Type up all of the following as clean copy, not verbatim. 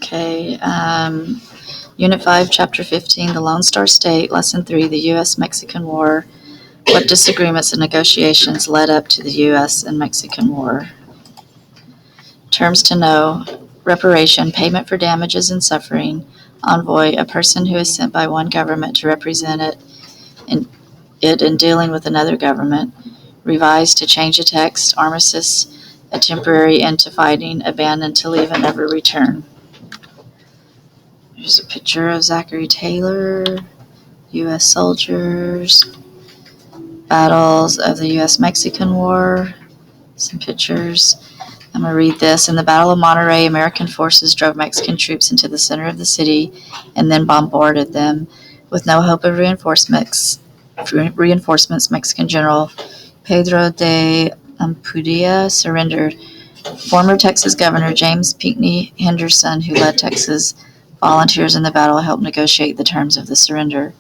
Okay. Unit 5, Chapter 15, The Lone Star State, Lesson 3, The U.S.-Mexican War. What disagreements and negotiations led up to the U.S. and Mexican War? Terms to know: reparation, payment for damages and suffering; envoy, a person who is sent by one government to represent it in dealing with another government; revise, to change a text; armistice, a temporary end to fighting; abandon, to leave and never return. Here's a picture of Zachary Taylor, U.S. soldiers, battles of the U.S.-Mexican War, some pictures. I'm going to read this. In the Battle of Monterrey, American forces drove Mexican troops into the center of the city and then bombarded them. With no hope of reinforcements, Mexican General Pedro de Ampudia surrendered. Former Texas Governor James Pinckney Henderson, who led Texas volunteers in the battle, helped negotiate the terms of the surrender.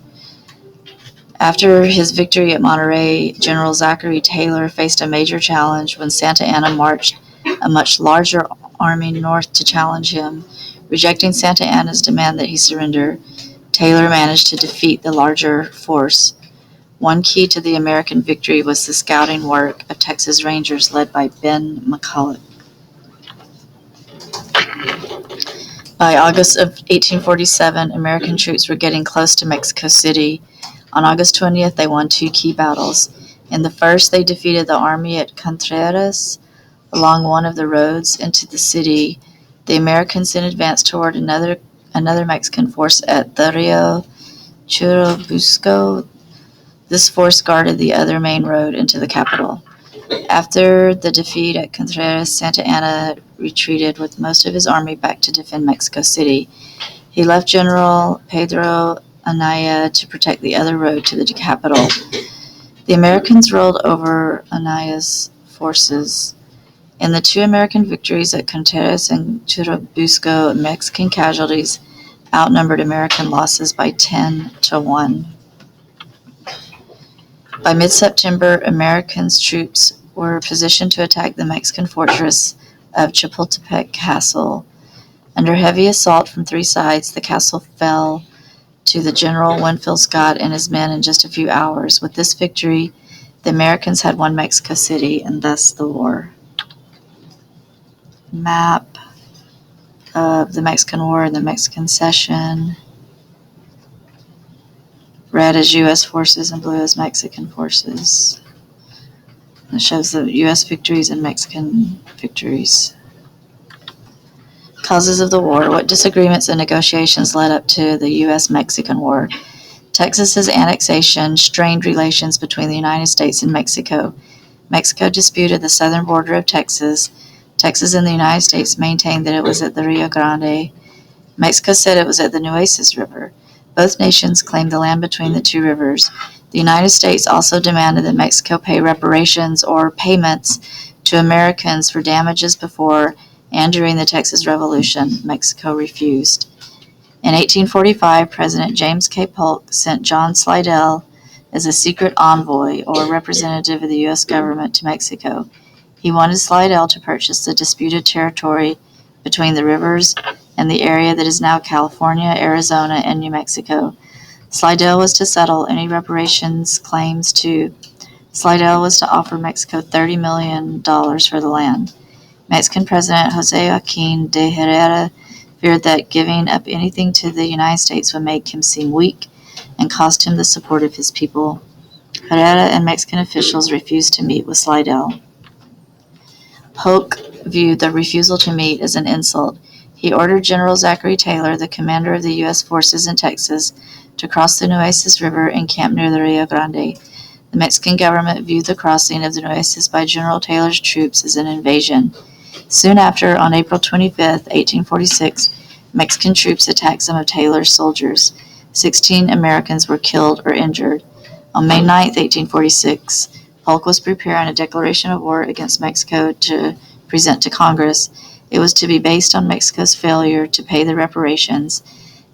After his victory at Monterrey, General Zachary Taylor faced a major challenge when Santa Anna marched a much larger army north to challenge him. Rejecting Santa Anna's demand that he surrender, Taylor managed to defeat the larger force. One key to the American victory was the scouting work of Texas Rangers led by Ben McCulloch. By August of 1847, American troops were getting close to Mexico City. On August 20th, they won two key battles. In the first, they defeated the army at Contreras along one of the roads into the city. The Americans then advanced toward another Mexican force at the Rio Churubusco. This force guarded the other main road into the capital. After the defeat at Contreras, Santa Anna retreated with most of his army back to defend Mexico City. He left General Pedro Anaya to protect the other road to the capital. The Americans rolled over Anaya's forces. In the two American victories at Contreras and Churubusco, Mexican casualties outnumbered American losses by 10-1. By mid-September, Americans' troops were positioned to attack the Mexican fortress of Chapultepec Castle. Under heavy assault from three sides, the castle fell to the General Winfield Scott and his men in just a few hours. With this victory, the Americans had won Mexico City and thus the war. Map of the Mexican War and the Mexican Cession. Red is U.S. forces and blue is Mexican forces. It shows the U.S. victories and Mexican victories. Causes of the war. What disagreements and negotiations led up to the U.S.-Mexican War? Texas's annexation strained relations between the United States and Mexico. Mexico disputed the southern border of Texas. Texas and the United States maintained that it was at the Rio Grande. Mexico said it was at the Nueces River. Both nations claimed the land between the two rivers. The United States also demanded that Mexico pay reparations or payments to Americans for damages before and during the Texas Revolution. Mexico refused. In 1845, President James K. Polk sent John Slidell as a secret envoy or representative of the U.S. government to Mexico. He wanted Slidell to purchase the disputed territory between the rivers and the area that is now California, Arizona, and New Mexico. Slidell was to settle any reparations claims to. Slidell was to offer Mexico $30 million for the land. Mexican President Jose Joaquin de Herrera feared that giving up anything to the United States would make him seem weak and cost him the support of his people. Herrera and Mexican officials refused to meet with Slidell. Polk viewed the refusal to meet as an insult. He ordered General Zachary Taylor, the commander of the U.S. forces in Texas, to cross the Nueces River and camp near the Rio Grande. The Mexican government viewed the crossing of the Nueces by General Taylor's troops as an invasion. Soon after, on April 25, 1846, Mexican troops attacked some of Taylor's soldiers. 16 Americans were killed or injured. On May 9, 1846, Polk was preparing a declaration of war against Mexico to present to Congress. It was to be based on Mexico's failure to pay the reparations.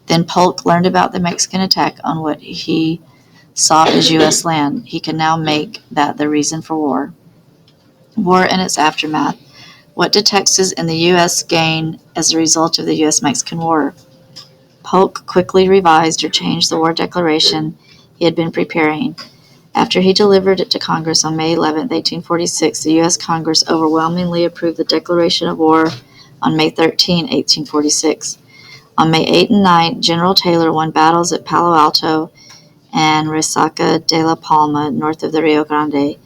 Then Polk learned about the Mexican attack on what he saw as U.S. land. He could now make that the reason for war. War and its aftermath. What did Texas and the U.S. gain as a result of the U.S.-Mexican War? Polk quickly revised or changed the war declaration he had been preparing. After he delivered it to Congress on May 11, 1846, the U.S. Congress overwhelmingly approved the declaration of war on May 13, 1846. On May 8 and 9, General Taylor won battles at Palo Alto and Resaca de la Palma, north of the Rio Grande.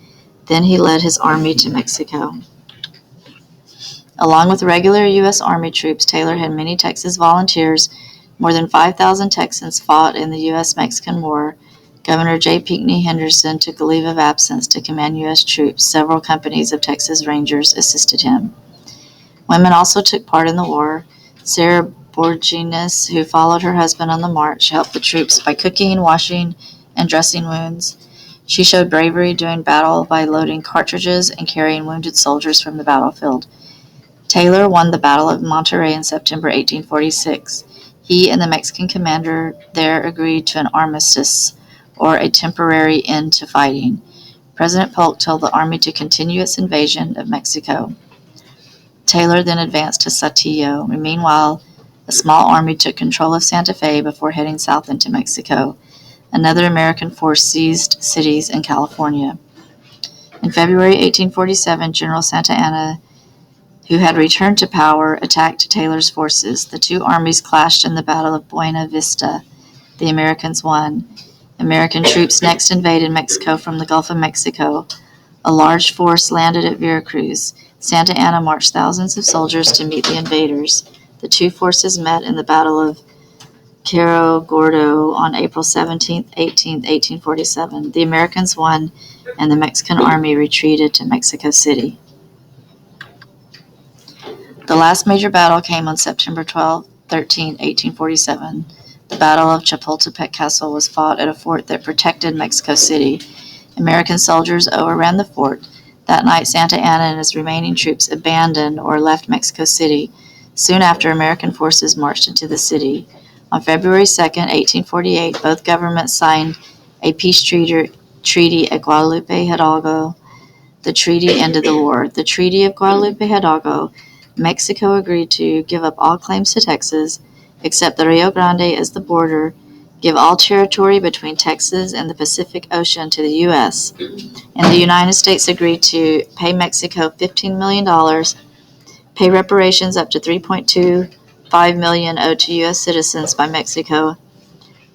Then he led his army to Mexico. Along with regular U.S. Army troops, Taylor had many Texas volunteers. More than 5,000 Texans fought in the U.S.-Mexican War. Governor J. Pinckney Henderson took a leave of absence to command U.S. troops. Several companies of Texas Rangers assisted him. Women also took part in the war. Sarah Borginus, who followed her husband on the march, helped the troops by cooking, washing, and dressing wounds. She showed bravery doing battle by loading cartridges and carrying wounded soldiers from the battlefield. Taylor won the Battle of Monterrey in September 1846. He and the Mexican commander there agreed to an armistice, or a temporary end to fighting. President Polk told the army to continue its invasion of Mexico. Taylor then advanced to Saltillo. Meanwhile, a small army took control of Santa Fe before heading south into Mexico. Another American force seized cities in California. In February 1847, General Santa Anna, who had returned to power, attacked Taylor's forces. The two armies clashed in the Battle of Buena Vista. The Americans won. American troops next invaded Mexico from the Gulf of Mexico. A large force landed at Veracruz. Santa Anna marched thousands of soldiers to meet the invaders. The two forces met in the Battle of Cerro Gordo on April 17, 18, 1847. The Americans won, and the Mexican army retreated to Mexico City. The last major battle came on September 12, 13, 1847. The Battle of Chapultepec Castle was fought at a fort that protected Mexico City. American soldiers overran the fort. That night, Santa Anna and his remaining troops abandoned or left Mexico City. Soon after, American forces marched into the city. On February 2, 1848, both governments signed a peace treaty at Guadalupe Hidalgo. The treaty ended the war. The Treaty of Guadalupe Hidalgo. Mexico agreed to give up all claims to Texas, except the Rio Grande as the border, give all territory between Texas and the Pacific Ocean to the U.S., and the United States agreed to pay Mexico $15 million, pay reparations up to $3.25 million owed to U.S. citizens by Mexico,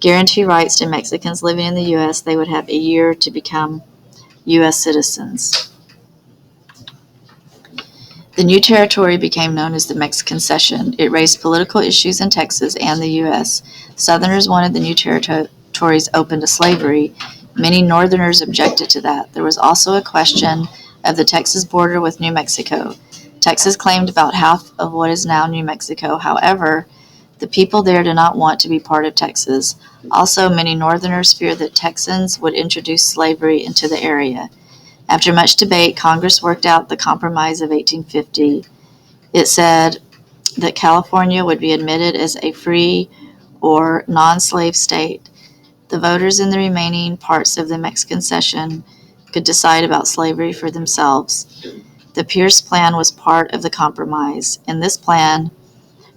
guarantee rights to Mexicans living in the U.S. They would have a year to become U.S. citizens. The new territory became known as the Mexican Cession. It raised political issues in Texas and the U.S. Southerners wanted the new territories open to slavery. Many Northerners objected to that. There was also a question of the Texas border with New Mexico. Texas claimed about half of what is now New Mexico. However, the people there did not want to be part of Texas. Also, many Northerners feared that Texans would introduce slavery into the area. After much debate, Congress worked out the Compromise of 1850. It said that California would be admitted as a free or non-slave state. The voters in the remaining parts of the Mexican Cession could decide about slavery for themselves. The Pierce Plan was part of the compromise. In this plan,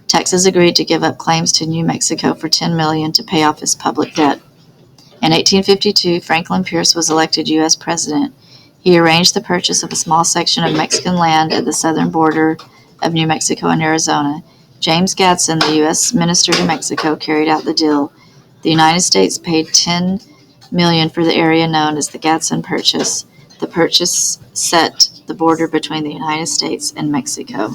Texas agreed to give up claims to New Mexico for $10 million to pay off its public debt. In 1852, Franklin Pierce was elected U.S. President. He arranged the purchase of a small section of Mexican land at the southern border of New Mexico and Arizona. James Gadsden, the U.S. Minister to Mexico, carried out the deal. The United States paid $10 million for the area known as the Gadsden Purchase. The purchase set the border between the United States and Mexico.